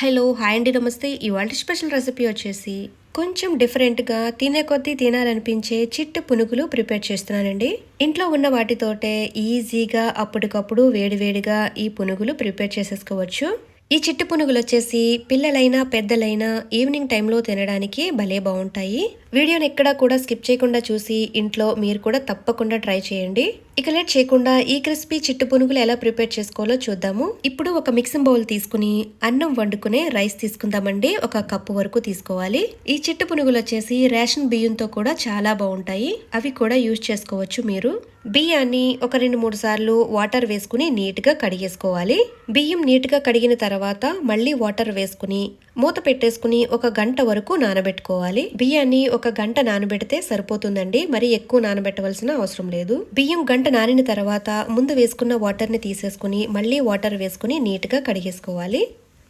Hello hi అండి నమస్తే. ఇవాళ స్పెషల్ రెసిపీ వచ్చేసి కొంచెం డిఫరెంట్గా తినే కొద్దీ తినాలనిపించే చిట్టు పునుగులు ప్రిపేర్ చేస్తున్నానండి. ఇంట్లో ఉన్న వాటితోటే ఈజీగా అప్పటికప్పుడు వేడివేడిగా ఈ పునుగులు ప్రిపేర్ చేసేసుకోవచ్చు. ఈ చిట్టు పునుగులు వచ్చేసి పిల్లలైనా పెద్దలైనా ఈవినింగ్ టైంలో తినడానికి భలే బాగుంటాయి. వీడియోని ఎక్కడా కూడా స్కిప్ చేయకుండా చూసి ఇంట్లో మీరు కూడా తప్పకుండా ట్రై చేయండి. ఇక లేట్ చేయకుండా ఈ క్రిస్పీ చిట్టు పునుగులు ఎలా ప్రిపేర్ చేసుకోవాలో చూద్దాము. ఇప్పుడు ఒక మిక్సింగ్ బౌల్ తీసుకుని అన్నం వండుకునే రైస్ తీసుకుందామండి. ఒక కప్పు వరకు తీసుకోవాలి. ఈ చిట్టు పునుగులు వచ్చేసి రేషన్ బియ్యంతో కూడా చాలా బాగుంటాయి. అవి కూడా యూజ్ చేసుకోవచ్చు మీరు. బియ్యాన్ని ఒక 2-3 సార్లు వాటర్ వేసుకుని నీట్గా కడిగేసుకోవాలి. బియ్యం నీట్గా కడిగిన తర్వాత మళ్ళీ వాటర్ వేసుకుని మూత పెట్టేసుకుని ఒక గంట వరకు నానబెట్టుకోవాలి. బియ్యాన్ని ఒక గంట నానబెడితే సరిపోతుందండి. మరి ఎక్కువ నానబెట్టవలసిన అవసరం లేదు. బియ్యం గంట నానిన తర్వాత ముందు వేసుకున్న వాటర్ ని తీసేసుకుని మళ్ళీ వాటర్ వేసుకుని నీట్గా కడిగేసుకోవాలి.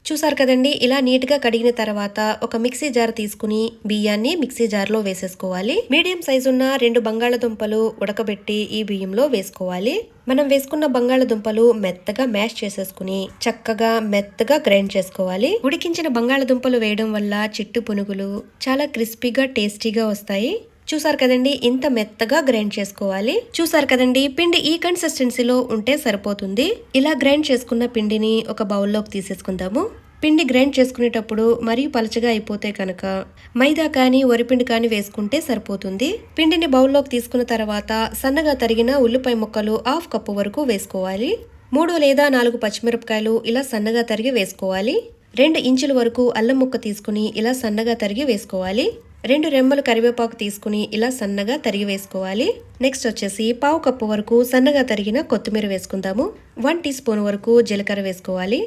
చూసారు కదండి, ఇలా నీట్గా కడిగిన తర్వాత ఒక మిక్సీ జార్ తీసుకుని బియ్యాన్ని మిక్సీ జార్లో వేసేసుకోవాలి. మీడియం సైజు ఉన్న 2 బంగాళదుంపలు ఉడకబెట్టి ఈ బియ్యంలో వేసుకోవాలి. మనం వేసుకున్న బంగాళదుంపలు మెత్తగా మ్యాష్ చేసేసుకుని చక్కగా మెత్తగా గ్రైండ్ చేసుకోవాలి. ఉడికించిన బంగాళదుంపలు వేయడం వల్ల చిట్టు పునుగులు చాలా క్రిస్పీగా టేస్టీగా వస్తాయి. చూసారు కదండి, ఇంత మెత్తగా గ్రైండ్ చేసుకోవాలి. చూసారు కదండి, పిండి ఈ కన్సిస్టెన్సీలో ఉంటే సరిపోతుంది. ఇలా గ్రైండ్ చేసుకున్న పిండిని ఒక బౌల్లోకి తీసేసుకుందాము. పిండి గ్రైండ్ చేసుకునేటప్పుడు మరీ పలచగా అయిపోతే కనుక మైదా కానీ వరిపిండి కానీ వేసుకుంటే సరిపోతుంది. పిండిని బౌల్లోకి తీసుకున్న తర్వాత సన్నగా తరిగిన ఉల్లిపాయ ముక్కలు 1/2 కప్పు వరకు వేసుకోవాలి. 3 లేదా 4 పచ్చిమిరపకాయలు ఇలా సన్నగా తరిగి వేసుకోవాలి. 2 ఇంచుల వరకు అల్లం ముక్క తీసుకుని ఇలా సన్నగా తరిగి వేసుకోవాలి. 2 రెమ్మలు కరివేపాకు తీసుకుని ఇలా సన్నగా తరిగి వేసుకోవాలి. నెక్స్ట్ వచ్చేసి 1/2 కప్పు వరకు సన్నగా తరిగిన కొత్తిమీర వేసుకుందాము. 1 టీ స్పూన్ వరకు జీలకర్ర వేసుకోవాలి.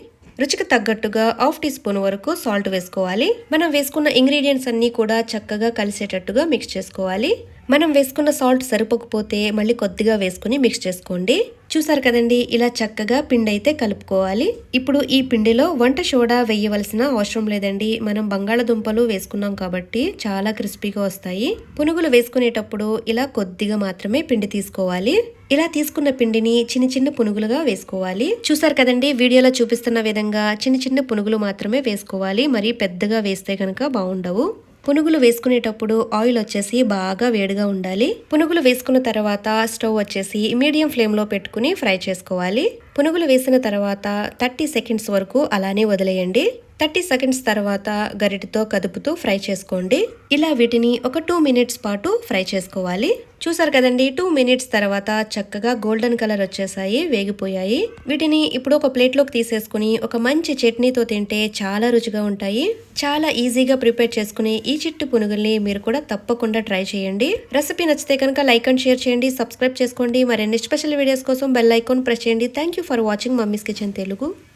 రుచికి తగ్గట్టుగా 1/2 టీ స్పూన్ వరకు సాల్ట్ వేసుకోవాలి. మనం వేసుకున్న ఇంగ్రీడియంట్స్ అన్ని కూడా చక్కగా కలిసేటట్టుగా మిక్స్ చేసుకోవాలి. మనం వేసుకున్న సాల్ట్ సరిపోకపోతే మళ్ళీ కొద్దిగా వేసుకుని మిక్స్ చేసుకోండి. చూసారు కదండి, ఇలా చక్కగా పిండి అయితే కలుపుకోవాలి. ఇప్పుడు ఈ పిండిలో వంట సోడా వేయవలసిన అవసరం లేదండి. మనం బంగాళదుంపలు వేసుకున్నాం కాబట్టి చాలా క్రిస్పీగా వస్తాయి. పునుగులు వేసుకునేటప్పుడు ఇలా కొద్దిగా మాత్రమే పిండి తీసుకోవాలి. ఇలా తీసుకున్న పిండిని చిన్న చిన్న పునుగులుగా వేసుకోవాలి. చూసారు కదండి, వీడియోలో చూపిస్తున్న విధంగా చిన్న చిన్న పునుగులు మాత్రమే వేసుకోవాలి. మరి పెద్దగా వేస్తే కనుక బాగుండవు. పునుగులు వేసుకునేటప్పుడు ఆయిల్ వచ్చేసి బాగా వేడిగా ఉండాలి. పునుగులు వేసుకున్న తర్వాత స్టవ్ వచ్చేసి మీడియం ఫ్లేమ్ లో పెట్టుకుని ఫ్రై చేసుకోవాలి. పునుగులు వేసిన తర్వాత 30 సెకండ్స్ వరకు అలానే వదిలేయండి. 30 సెకండ్స్ తర్వాత గరిటతో కదుపుతూ ఫ్రై చేసుకోండి. ఇలా వీటిని ఒక 2 మినిట్స్ పాటు ఫ్రై చేసుకోవాలి. చూసారు కదండి, 2 మినిట్స్ తర్వాత చక్కగా గోల్డెన్ కలర్ వచ్చేసాయి, వేగిపోయాయి. వీటిని ఇప్పుడు ఒక ప్లేట్లోకి తీసేసుకుని ఒక మంచి చట్నీతో తింటే చాలా రుచిగా ఉంటాయి. చాలా ఈజీగా ప్రిపేర్ చేసుకుని ఈ చిట్టు పునుగుల్ని మీరు కూడా తప్పకుండా ట్రై చేయండి. రెసిపీ నచ్చితే కనుక లైక్ అండ్ షేర్ చేయండి, సబ్స్క్రైబ్ చేసుకోండి. మరిన్ని స్పెషల్ వీడియోస్ కోసం బెల్ ఐకాన్ ప్రెస్ చేయండి. Thank you for watching mummies kitchen Telugu.